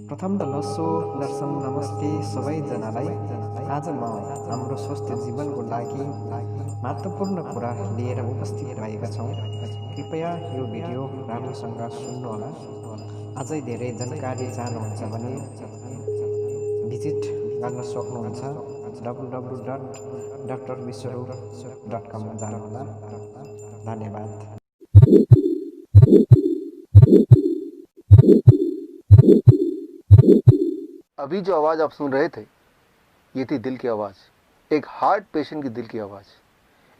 प्रथम त लस्सो दर्शन नमस्ते सबैजनालाई। आज म हाम्रो स्वस्थ जीवनको लागि महत्त्वपूर्ण कुरा लिएर उपस्थित भएका छौँ। कृपया यो भिडियो राम्रोसँग सुन्नुहोला। अझै धेरै जानकारी चाहनुहुन्छ भने भिजिट गर्न सक्नुहुन्छ www.drviश्वरूप.com मा जानुहोला। धन्यवाद। अभी जो आवाज़ आप सुन रहे थे ये थी दिल की आवाज़, एक हार्ट पेशेंट की दिल की आवाज़।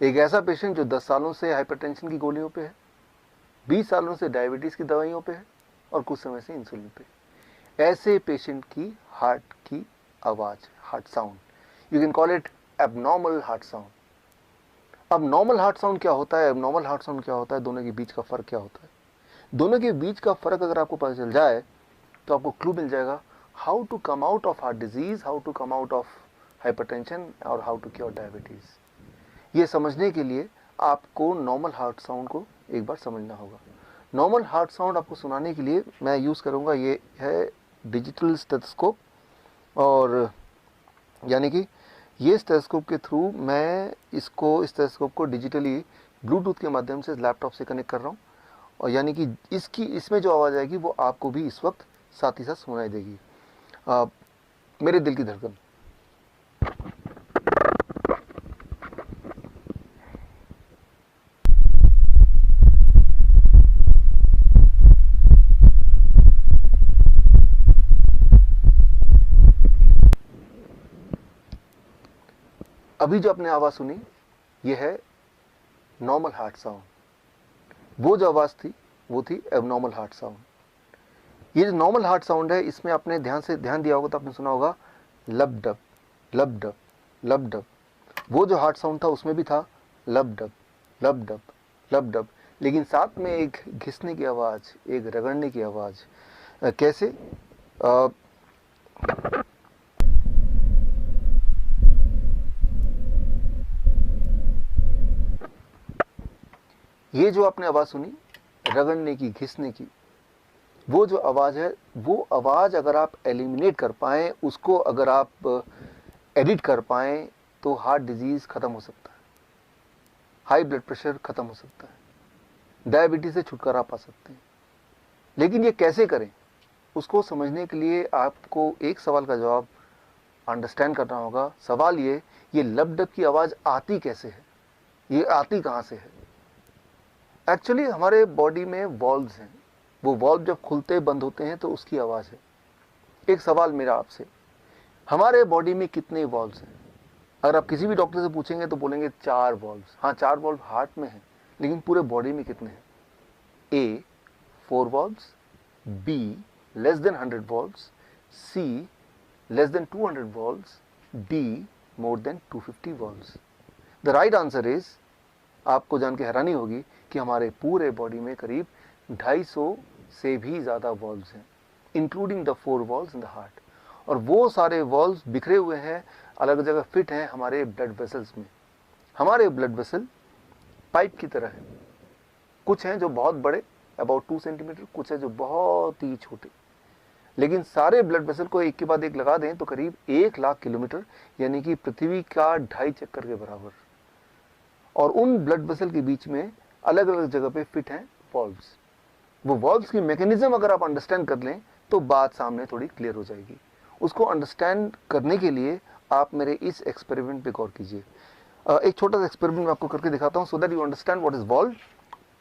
एक ऐसा पेशेंट जो 10 सालों से हाइपरटेंशन की गोलियों पे है, 20 सालों से डायबिटीज़ की दवाइयों पे है और कुछ समय से इंसुलिन पे। ऐसे पेशेंट की हार्ट की आवाज़, heart sound, you can call it abnormal heart sound. अब नॉर्मल हार्ट साउंड क्या होता है, एबनॉर्मल हार्ट साउंड क्या होता है, दोनों के बीच का फ़र्क क्या होता है? दोनों के बीच का फ़र्क अगर आपको पता चल जाए तो आपको क्लू मिल जाएगा how to come out of heart disease, how to come out of hypertension और हाउ टू क्योर डायबिटीज। ये समझने के लिए आपको नॉर्मल हार्ट साउंड को एक बार समझना होगा। नॉर्मल हार्ट साउंड आपको सुनाने के लिए मैं यूज़ करूँगा, ये है डिजिटल स्टेथोस्कोप। और यानी कि ये स्टेथोस्कोप के थ्रू मैं इस स्टेथोस्कोप को डिजिटली ब्लूटूथ के माध्यम से लैपटॉप से कनेक्ट कर रहा हूँ। और यानी कि इसमें जो आवाज़ आएगी वो आपको भी इस वक्त साथ ही साथ सुनाई देगी। मेरे दिल की धड़कन, अभी जो आपने आवाज़ सुनी ये है नॉर्मल हार्ट साउंड। वो जो आवाज़ थी वो थी एबनॉर्मल हार्ट साउंड। ये जो नॉर्मल हार्ट साउंड है इसमें आपने ध्यान दिया होगा तो आपने सुना होगा लब डब लब डब लब डब। वो जो हार्ट साउंड था उसमें भी था लब डब लब डब लब डब, लेकिन साथ में एक घिसने की आवाज़, एक रगड़ने की आवाज़। कैसे? ये जो आपने आवाज़ सुनी रगड़ने की, घिसने की, वो जो आवाज़ है, वो आवाज़ अगर आप एलिमिनेट कर पाएँ, उसको अगर आप एडिट कर पाएँ तो हार्ट डिजीज़ ख़त्म हो सकता है, हाई ब्लड प्रेशर ख़त्म हो सकता है, डायबिटीज़ से छुटकारा पा सकते हैं। लेकिन ये कैसे करें, उसको समझने के लिए आपको एक सवाल का जवाब अंडरस्टैंड करना होगा। सवाल ये लब डब की आवाज़ आती कैसे है, ये आती कहाँ से है? एक्चुअली हमारे बॉडी में वॉल्व्स हैं, वो वॉल्व जब खुलते बंद होते हैं तो उसकी आवाज़ है। एक सवाल मेरा आपसे, हमारे बॉडी में कितने वॉल्व्स हैं? अगर आप किसी भी डॉक्टर से पूछेंगे तो बोलेंगे 4 वॉल्व्स। हाँ, 4 वॉल्व हार्ट में हैं, लेकिन पूरे बॉडी में कितने हैं? A 4 valves, B less than 100 valves, C less than 200 valves, D more than 250 valves. The right answer is, आपको जान के हैरानी होगी कि हमारे पूरे बॉडी में करीब 250 से भी ज़्यादा वॉल्व्स हैं, including the 4 valves in the heart. और वो सारे वॉल्व्स बिखरे हुए हैं, अलग जगह फिट हैं हमारे ब्लड वेसल्स में। हमारे ब्लड वेसल पाइप की तरह है, कुछ हैं जो बहुत बड़े अबाउट 2 सेंटीमीटर, कुछ है जो बहुत ही छोटे। लेकिन सारे ब्लड वेसल को एक के बाद एक लगा दें तो करीब 1,00,000 किलोमीटर, यानी कि पृथ्वी का 2.5 चक्कर के बराबर। और उन ब्लड वेसल के बीच में अलग अलग जगह पे फिट हैं वॉल्व्स। वो वॉल्व्स की मैकेनिज्म अगर आप अंडरस्टैंड कर लें तो बात सामने थोड़ी क्लियर हो जाएगी। उसको अंडरस्टैंड करने के लिए आप मेरे इस एक्सपेरिमेंट पे गौर कीजिए। एक छोटा सा एक्सपेरिमेंट मैं आपको करके दिखाता हूँ, so that you understand what is valve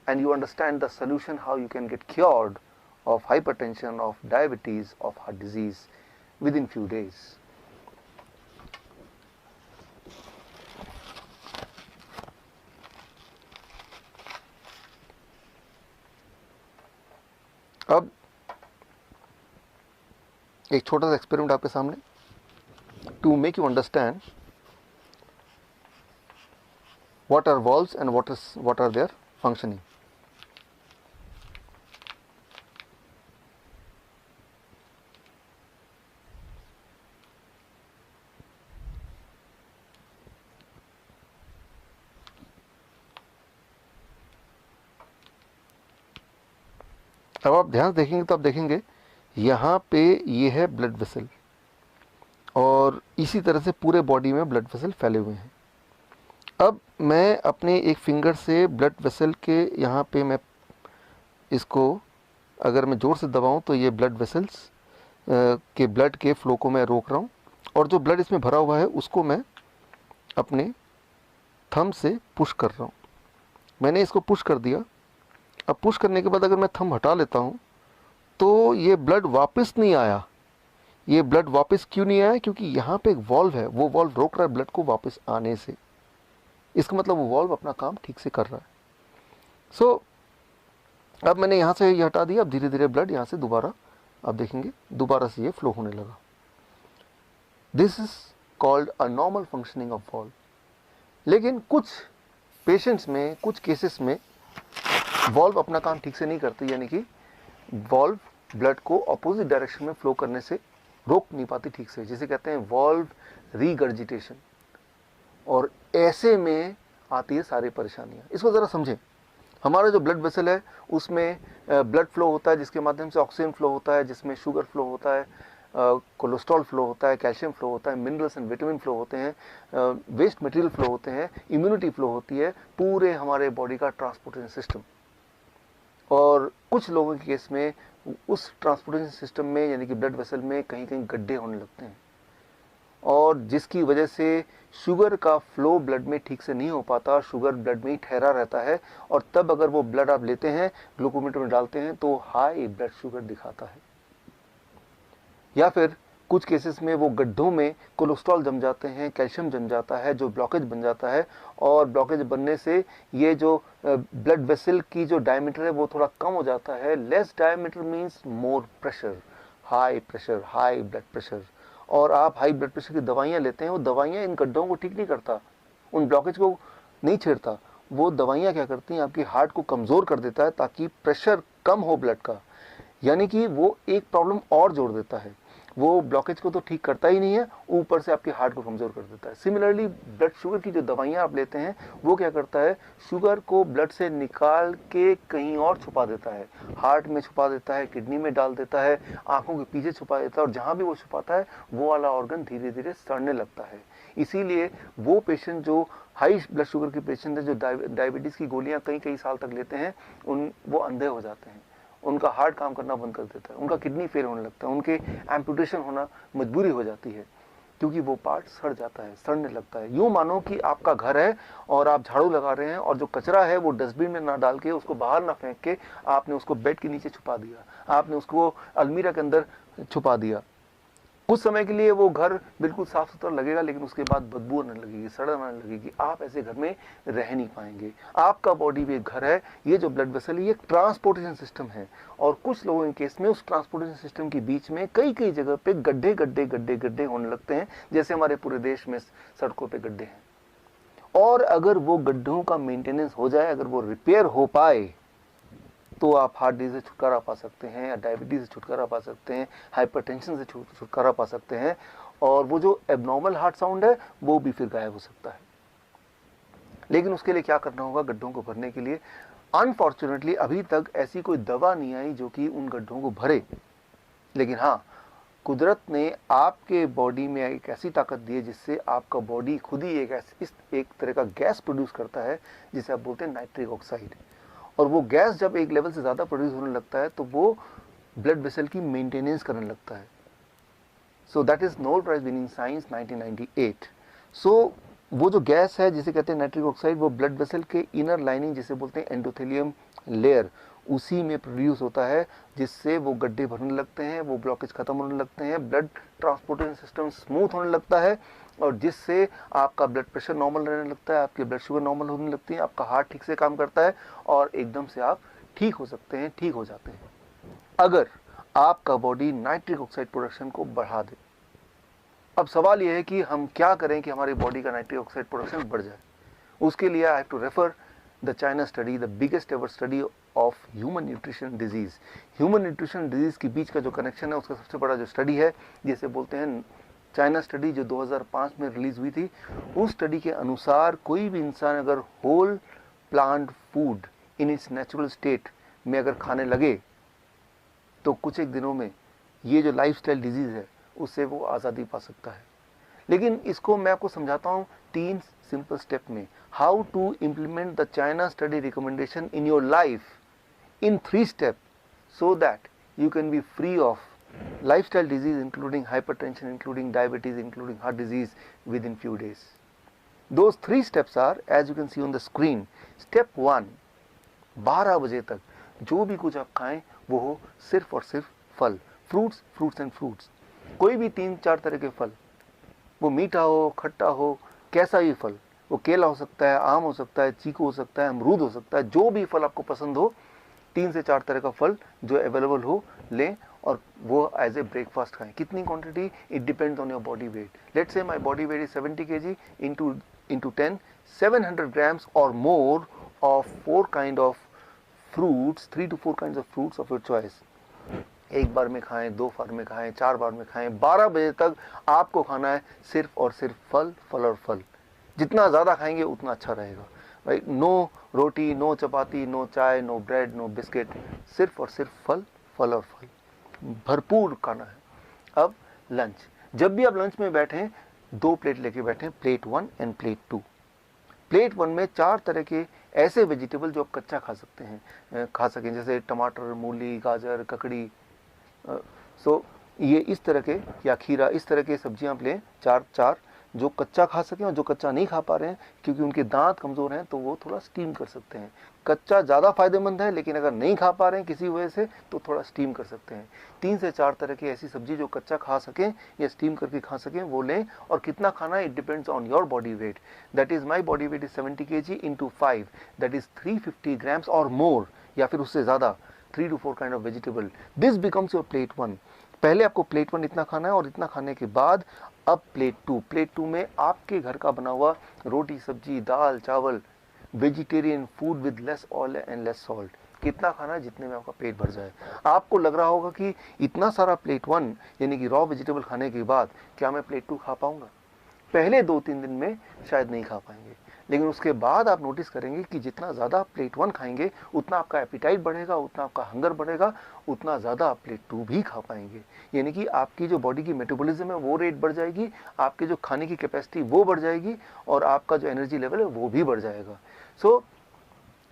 and you understand the solution, how you can get cured of hypertension, of diabetes, of heart disease within few days. अब एक छोटा सा एक्सपेरिमेंट आपके सामने, to make you understand what are valves and what are their functioning. अब आप ध्यान से देखेंगे तो आप देखेंगे यहाँ पे ये है ब्लड वेसल, और इसी तरह से पूरे बॉडी में ब्लड वेसल फैले हुए हैं। अब मैं अपने एक फिंगर से ब्लड वेसल के यहाँ पे मैं इसको अगर मैं ज़ोर से दबाऊँ तो ये ब्लड वेसल्स के ब्लड के फ्लो को मैं रोक रहा हूँ, और जो ब्लड इसमें भरा हुआ है उसको मैं अपने थंब से पुश कर रहा हूँ। मैंने इसको पुश कर दिया। अब पुश करने के बाद अगर मैं थंब हटा लेता हूँ तो ये ब्लड वापस नहीं आया। ये ब्लड वापस क्यों नहीं आया? क्योंकि यहाँ पे एक वॉल्व है, वो वॉल्व रोक रहा है ब्लड को वापस आने से। इसका मतलब वो वॉल्व अपना काम ठीक से कर रहा है। सो अब मैंने यहाँ से ये हटा दिया। अब धीरे धीरे ब्लड यहाँ से दोबारा, आप देखेंगे दोबारा से ये फ्लो होने लगा। This is called a normal functioning of valve. लेकिन कुछ पेशेंट्स में, कुछ केसेस में वॉल्व अपना काम ठीक से नहीं करती, यानी कि वॉल्व ब्लड को अपोजिट डायरेक्शन में फ्लो करने से रोक नहीं पाती ठीक से, जिसे कहते हैं वॉल्व रीगर्जिटेशन। और ऐसे में आती है सारी परेशानियां। इसको ज़रा समझें। हमारा जो ब्लड वेसल है उसमें ब्लड फ्लो होता है, जिसके माध्यम से ऑक्सीजन फ्लो होता है, जिसमें शुगर फ्लो होता है, कोलेस्ट्रॉल फ्लो होता है, कैल्शियम फ्लो होता है, मिनरल्स एंड विटामिन फ्लो होते हैं, वेस्ट मटेरियल फ्लो होते हैं, इम्यूनिटी फ्लो होती है, पूरे हमारे बॉडी का ट्रांसपोर्टेशन सिस्टम। और कुछ लोगों के केस में उस ट्रांसपोर्टेशन सिस्टम में, यानी कि ब्लड वेसल में, कहीं कहीं गड्ढे होने लगते हैं, और जिसकी वजह से शुगर का फ्लो ब्लड में ठीक से नहीं हो पाता, शुगर ब्लड में ही ठहरा रहता है। और तब अगर वो ब्लड आप लेते हैं, ग्लूकोमीटर में डालते हैं, तो हाई ब्लड शुगर दिखाता है। या फिर कुछ केसेस में वो गड्ढों में कोलेस्ट्रॉल जम जाते हैं, कैल्शियम जम जाता है, जो ब्लॉकेज बन जाता है। और ब्लॉकेज बनने से ये जो ब्लड वेसल की जो डायमीटर है वो थोड़ा कम हो जाता है। Less diameter means more pressure, high blood pressure. और आप हाई ब्लड प्रेशर की दवाइयाँ लेते हैं, वो दवाइयाँ इन गड्ढों को ठीक नहीं करता, उन ब्लॉकेज को नहीं छेड़ता। वो दवाइयाँ क्या करती हैं, आपकी हार्ट को कमज़ोर कर देता है ताकि प्रेशर कम हो ब्लड का। यानी कि वो एक प्रॉब्लम और जोड़ देता है। वो ब्लॉकेज को तो ठीक करता ही नहीं है, ऊपर से आपकी हार्ट को कमज़ोर कर देता है। सिमिलरली ब्लड शुगर की जो दवाइयाँ आप लेते हैं, वो क्या करता है, शुगर को ब्लड से निकाल के कहीं और छुपा देता है, हार्ट में छुपा देता है, किडनी में डाल देता है, आंखों के पीछे छुपा देता है। और जहाँ भी वो छुपाता है वो वाला ऑर्गन धीरे धीरे सड़ने लगता है। इसीलिए वो पेशेंट जो हाई ब्लड शुगर के पेशेंट है, जो डायबिटीज़ की गोलियाँ कई कई साल तक लेते हैं, वो अंधे हो जाते हैं, उनका हार्ट काम करना बंद कर देता है, उनका किडनी फेल होने लगता है, उनके एम्पुटेशन होना मजबूरी हो जाती है, क्योंकि वो पार्ट सड़ जाता है, सड़ने लगता है। यूँ मानो कि आपका घर है और आप झाड़ू लगा रहे हैं, और जो कचरा है वो डस्टबिन में ना डाल के, उसको बाहर ना फेंक के, आपने उसको बेड के नीचे छुपा दिया, आपने उसको अलमीरा के अंदर छुपा दिया। कुछ समय के लिए वो घर बिल्कुल साफ सुथरा लगेगा, लेकिन उसके बाद बदबू आने लगेगी, सड़न आने लगेगी। आप ऐसे घर में रह नहीं पाएंगे। आपका बॉडी भी एक घर है। ये जो ब्लड वेसल है, ये एक ट्रांसपोर्टेशन सिस्टम है। और कुछ लोगों के केस में उस ट्रांसपोर्टेशन सिस्टम के बीच में कई कई जगह पे गड्ढे गड्ढे गड्ढे गड्ढे होने लगते हैं, जैसे हमारे पूरे देश में सड़कों पर गड्ढे हैं। और अगर वो गड्ढों का मेंटेनेंस हो जाए, अगर वो रिपेयर हो पाए, तो आप हार्ट डिजीज से छुटकारा पा सकते हैं, या डायबिटीज से छुटकारा पा सकते हैं, हाइपरटेंशन से छुटकारा पा सकते हैं। और वो जो एबनॉर्मल हार्ट साउंड है वो भी फिर गायब हो सकता है। लेकिन उसके लिए क्या करना होगा, गड्ढों को भरने के लिए? अनफॉर्चुनेटली अभी तक ऐसी कोई दवा नहीं आई जो कि उन गड्ढों को भरे। लेकिन हाँ, कुदरत ने आपके बॉडी में एक ऐसी ताकत दी है जिससे आपका बॉडी खुद ही एक तरह का गैस प्रोड्यूस करता है, जिसे आप बोलते हैं नाइट्रिक ऑक्साइड। और वो गैस जब एक लेवल से ज़्यादा प्रोड्यूस होने लगता है तो वो ब्लड वेसल की मेंटेनेंस करने लगता है। So that is Nobel prize winning science 1998। So वो जो गैस है जिसे कहते हैं नाइट्रिक ऑक्साइड, वो ब्लड वेसल के इनर लाइनिंग जिसे बोलते हैं एंडोथेलियम लेयर, उसी में प्रोड्यूस होता है, जिससे वो गड्ढे भरने लगते हैं, वो ब्लॉकेज खत्म होने लगते हैं, ब्लड ट्रांसपोर्टेशन सिस्टम स्मूथ होने लगता है, और जिससे आपका ब्लड प्रेशर नॉर्मल रहने लगता है, आपकी ब्लड शुगर नॉर्मल होने लगती है, आपका हार्ट ठीक से काम करता है, और एकदम से आप ठीक हो सकते हैं, ठीक हो जाते हैं, अगर आपका बॉडी नाइट्रिक ऑक्साइड प्रोडक्शन को बढ़ा दे। अब सवाल यह है कि हम क्या करें कि हमारी बॉडी का नाइट्रिक ऑक्साइड प्रोडक्शन बढ़ जाए। उसके लिए I have to refer the China study, the biggest ever study of human nutrition disease. Human nutrition disease के बीच का जो कनेक्शन है, उसका सबसे बड़ा जो स्टडी है, जिसे बोलते हैं चाइना स्टडी, जो 2005 में रिलीज हुई थी। उस स्टडी के अनुसार कोई भी इंसान अगर whole plant food in its natural state में अगर खाने लगे, तो कुछ एक दिनों में ये जो लाइफस्टाइल डिजीज़ है उससे वो आज़ादी पा सकता है। लेकिन इसको मैं आपको समझाता हूँ 3 सिंपल स्टेप में, how to implement the China study recommendation in your life in 3 steps, so that you can be free of lifestyle disease including hypertension, including diabetes, including heart disease within few days. Those 3 steps are, as you can see on the screen. Step 1, 12 बजे तक जो भी कुछ आप खाएं वो हो सिर्फ और सिर्फ फल, फ्रूट्स एंड फ्रूट्स। कोई भी 3-4 तरह के फल, वो मीठा हो, खट्टा हो, कैसा भी फल, वो केला हो सकता है, आम हो सकता है, चीकू हो सकता है, अमरूद हो सकता है, जो भी फल आपको पसंद हो, 3 से 4 तरह का फल जो अवेलेबल हो लें और वो एज ए ब्रेकफास्ट खाएं। कितनी quantity, it depends on your body weight. Let's say my body weight is 70 kg into 10, 700 grams or more of 4 kind of fruits, 3 to 4 kinds of fruits of your choice। एक बार में खाएं, 2 बार में खाएं, 4 बार में खाएं, 12 बजे तक आपको खाना है सिर्फ और सिर्फ फल और फल। जितना ज़्यादा खाएंगे उतना अच्छा रहेगा, राइट। नो रोटी, नो चपाती, नो चाय, नो ब्रेड, नो बिस्किट, सिर्फ और सिर्फ फल और फल, भरपूर खाना है। अब लंच, जब भी आप लंच में बैठें 2 प्लेट लेके बैठें, प्लेट 1 एंड प्लेट 2। प्लेट 1 में 4 तरह के ऐसे वेजिटेबल जो आप कच्चा खा सकते हैं, खा सकें, जैसे टमाटर, मूली, गाजर, ककड़ी, सो ये इस तरह के, या खीरा, इस तरह के सब्जियां आप लें, 4 जो कच्चा खा सकें। और जो कच्चा नहीं खा पा रहे हैं क्योंकि उनके दांत कमज़ोर हैं तो वो थोड़ा स्टीम कर सकते हैं। कच्चा ज़्यादा फ़ायदेमंद है, लेकिन अगर नहीं खा पा रहे हैं किसी वजह से तो थोड़ा स्टीम कर सकते हैं। 3 से 4 तरह की ऐसी सब्जी जो कच्चा खा सकें या स्टीम करके खा सकें वो लें। और कितना खाना है, it depends on your body weight. That is my body weight is 70 kg into 5, that is 350 grams और मोर, या फिर उससे ज़्यादा, 3 to 4 kind of vegetable। This becomes your plate 1। पहले आपको प्लेट 1 इतना खाना है, और इतना खाने के बाद अब प्लेट 2 में आपके घर का बना हुआ रोटी, सब्जी, दाल, चावल, vegetarian food with less oil and less salt. कितना खाना है, जितने में आपका पेट भर जाए। आपको लग रहा होगा कि इतना सारा प्लेट 1 यानी कि रॉ वेजिटेबल खाने के बाद क्या मैं प्लेट 2 खा पाऊंगा? पहले 2-3 दिन में शायद नहीं खा पाएंगे, लेकिन उसके बाद आप नोटिस करेंगे कि जितना ज़्यादा प्लेट 1 खाएंगे उतना आपका एपिटाइट बढ़ेगा, उतना आपका हंगर बढ़ेगा, उतना ज़्यादा आप प्लेट 2 भी खा पाएंगे। यानी कि आपकी जो बॉडी की मेटाबॉलिज्म है वो रेट बढ़ जाएगी, आपके जो खाने की कैपेसिटी वो बढ़ जाएगी, और आपका जो एनर्जी लेवल है वो भी बढ़ जाएगा। सो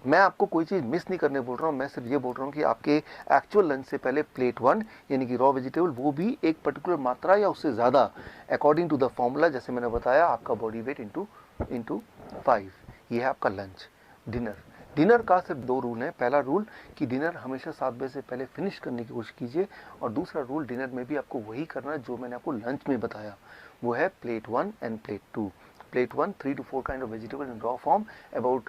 मैं आपको कोई चीज़ मिस नहीं करने बोल रहा हूँ, मैं सिर्फ ये बोल रहा हूँ कि आपके एक्चुअल लंच से पहले प्लेट 1 यानी कि रॉ वेजिटेबल, वो भी एक पर्टिकुलर मात्रा या उससे ज़्यादा, अकॉर्डिंग टू द फॉर्मूला, जैसे मैंने बताया, आपका बॉडी वेट इंटू 5। ये है आपका लंच। डिनर का सिर्फ 2 रूल हैं। पहला रूल कि डिनर हमेशा 7 बजे से पहले फिनिश करने की कोशिश कीजिए, और दूसरा रूल, डिनर में भी आपको वही करना है जो मैंने आपको लंच में बताया, वो है plate 1 end plate 2। Plate 1, 3 to 4 kind of vegetable in raw form, about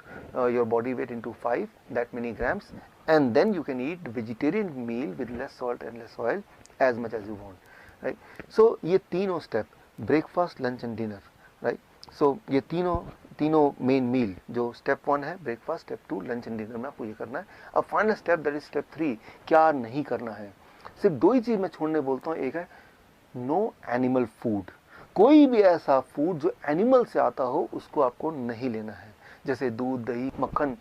your body weight into 5, that many grams, and then you can eat vegetarian meal with less salt and less oil as much as you want, right? So ये तीनों step, breakfast, lunch and dinner, right? So ये तीनों main मील, जो step 1 है breakfast, step 2 lunch and dinner में आपको ये करना है। अब final step, that is step 3, क्या नहीं करना है। सिर्फ 2 ही चीज़ मैं छोड़ने बोलता हूँ। एक है नो एनिमल फूड। कोई भी ऐसा फूड जो एनिमल से आता हो उसको आपको नहीं लेना है, जैसे दूध, दही, मक्खन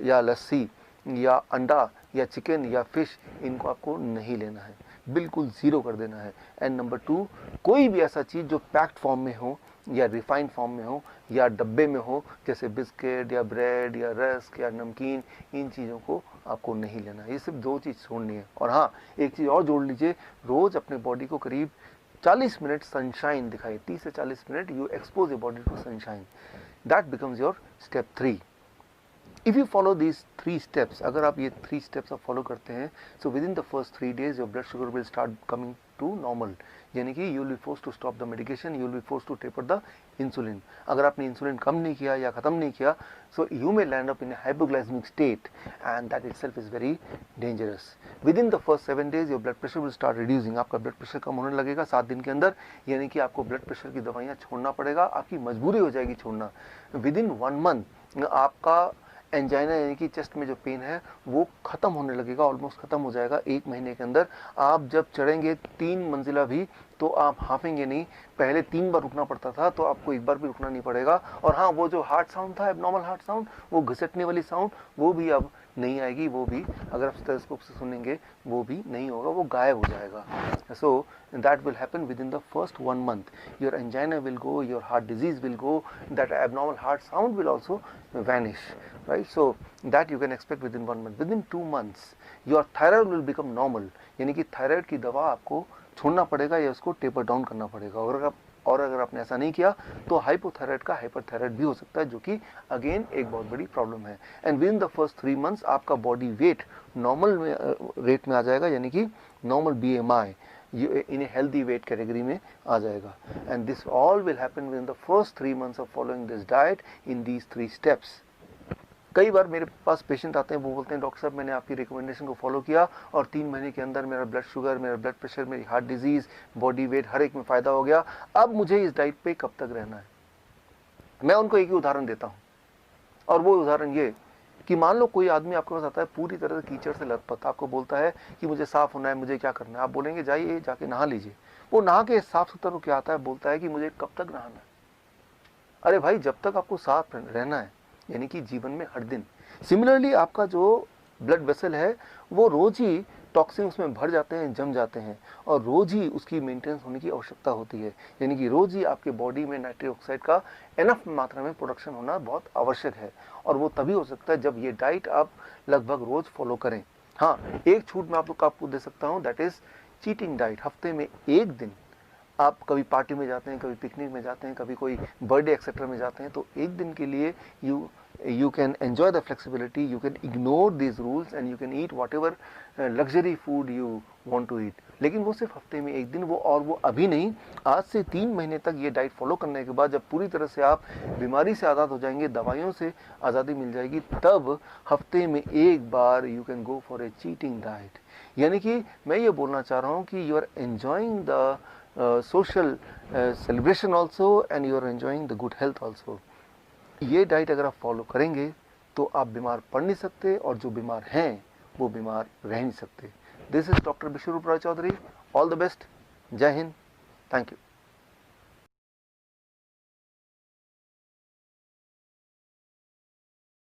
या लस्सी या अंडा या चिकन या फिश, इनको आपको नहीं लेना है, बिल्कुल ज़ीरो कर देना है। एंड नंबर 2, कोई भी ऐसा चीज़ जो पैक्ड फॉर्म में हो या रिफाइंड फॉर्म में हो या डब्बे में हो, जैसे बिस्किट या ब्रेड या रस्क या नमकीन, इन चीज़ों को आपको नहीं लेना है। ये सिर्फ 2 चीज़ छोड़नी है। और हाँ, एक चीज़ और जोड़ लीजिए, रोज़ अपने बॉडी को करीब 40 मिनट सनशाइन दिखाइए। 30 से 40 minute you expose your body to sunshine, that becomes your step 3। If you follow these 3 steps, अगर आप ये 3 स्टेप्स आप फॉलो करते हैं, so within the first 3 days your blood sugar will start coming to normal, यानी कि you will be force to stop the medication, you will be force to taper the insulin. अगर आपने insulin कम नहीं किया या ख़त्म नहीं किया, so you may land up in a hypoglycaemic state, and that itself is very dangerous. Within the first 7 days your blood pressure will start reducing, आपका blood pressure कम होने लगेगा 7 दिन के अंदर, यानी कि आपको ब्लड प्रेशर की दवाइयाँ छोड़ना पड़ेगा, आपकी मजबूरी हो जाएगी छोड़ना। विद इन 1 month आपका एंजाइना यानी कि चेस्ट में जो पेन है वो ख़त्म होने लगेगा, ऑलमोस्ट ख़त्म हो जाएगा 1 महीने के अंदर। आप जब चढ़ेंगे 3 मंजिला भी तो आप हाफेंगे नहीं। पहले 3 बार रुकना पड़ता था, तो आपको 1 बार भी रुकना नहीं पड़ेगा। और हाँ, वो जो हार्ट साउंड था, एबनॉर्मल हार्ट साउंड, वो घिसटने वाली साउंड, वो भी अब नहीं आएगी, वो भी अगर आप स्टेथोस्कोप से सुनेंगे वो भी नहीं होगा, वो गायब हो जाएगा. So that will happen within the first 1 month. Your angina will go, your heart disease will go, that abnormal heart sound will also vanish, right? So that you can expect within 1 month. Within 2 months your thyroid will become normal, यानी कि thyroid की दवा आपको छोड़ना पड़ेगा या उसको taper down करना पड़ेगा. और अगर आपने ऐसा नहीं किया तो हाइपोथायराइड का हाइपरथायराइड भी हो सकता है, जो कि अगेन एक बहुत बड़ी प्रॉब्लम है. And with in the first 3 months आपका बॉडी वेट नॉर्मल रेट में आ जाएगा, यानी कि normal BMI in a healthy weight category में आ जाएगा. And this all will happen with in the first 3 months of following this diet in these 3 steps. कई बार मेरे पास patient आते हैं, वो बोलते हैं डॉक्टर साहब मैंने आपकी रिकमेंडेशन को फॉलो किया और 3 महीने के अंदर मेरा ब्लड शुगर, मेरा ब्लड प्रेशर, मेरी हार्ट डिजीज, बॉडी वेट हर एक में फ़ायदा हो गया, अब मुझे इस डाइट पे कब तक रहना है. मैं उनको एक ही उदाहरण देता हूँ, और वो उदाहरण ये कि मान लो कोई आदमी आपके पास आता है पूरी तरह से कीचड़ से लथपथ, आपको बोलता है कि मुझे साफ़ होना है, मुझे क्या करना है. आप बोलेंगे जाइए जाके नहा लीजिए. वो नहा के साफ सुथरा हो क्या आता है, बोलता है कि मुझे कब तक नहाना है. अरे भाई, जब तक आपको साफ रहना है, यानी कि जीवन में हर दिन. सिमिलरली आपका जो ब्लड वेसल है वो रोज ही टॉक्सिन उसमें भर जाते हैं, जम जाते हैं, और रोज ही उसकी मेंटेनेंस होने की आवश्यकता होती है. यानी कि रोज ही आपके बॉडी में नाइट्रिक ऑक्साइड का एनफ मात्रा में प्रोडक्शन होना बहुत आवश्यक है, और वो तभी हो सकता है जब ये डाइट आप लगभग रोज फॉलो करें. हाँ, एक छूट मैं आपको दे सकता हूँ, दैट इज चीटिंग डाइट. हफ्ते में एक दिन आप कभी पार्टी में जाते हैं, कभी पिकनिक में जाते हैं, कभी कोई बर्थडे एक्सेट्रा में जाते हैं, तो एक दिन के लिए you can enjoy the flexibility, you can ignore these rules and you can eat whatever luxury food you want to eat. लेकिन वो सिर्फ हफ्ते में एक दिन, वो अभी नहीं, आज से 3 महीने तक ये डाइट फॉलो करने के बाद जब पूरी तरह से आप बीमारी से आज़ाद हो जाएंगे, दवाइयों से आज़ादी मिल जाएगी, तब हफ्ते में एक बार you can go for a cheating diet. यानी कि मैं ये बोलना चाह रहा हूँ कि you are enjoying the social celebration also and you are enjoying the good health also. ये डाइट अगर आप फॉलो करेंगे तो आप बीमार पड़ नहीं सकते, और जो बीमार हैं वो बीमार रह नहीं सकते. This is doctor Vishwaroop Roy Chowdhury. All the best. Jai Hind. Thank you.